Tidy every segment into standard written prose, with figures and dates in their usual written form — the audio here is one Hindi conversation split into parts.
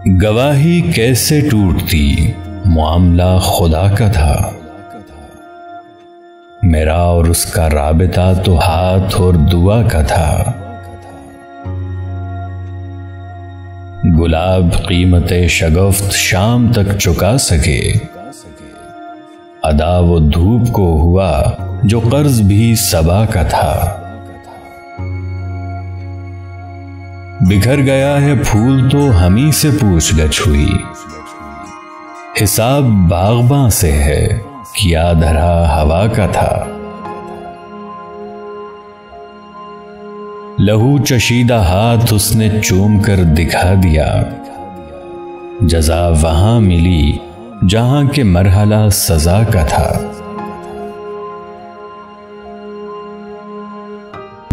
गवाही कैसे टूटती, मामला खुदा का था। मेरा और उसका राबिता तो हाथ और दुआ का था। गुलाब कीमते शगफ्त शाम तक चुका सके, अदा वो धूप को हुआ जो कर्ज भी सबा का था। बिखर गया है फूल तो हमी से पूछ गछ हुई, हिसाब बागबां से है किया धरा हवा का था। लहू चशीदा हाथ उसने चूम कर दिखा दिया, जज़ा वहां मिली जहां के मरहला सजा का था।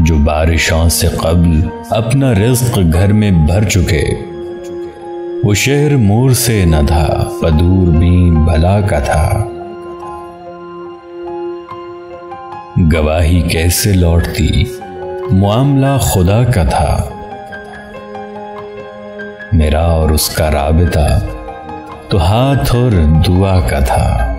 जो बारिशों से कब्ल अपना रिज़्क़ घर में भर चुके, वो शहर मोर से न था पदूर भी भला का था। गवाही कैसे लौटती, मामला खुदा का था। मेरा और उसका राबिता तो हाथ और दुआ का था।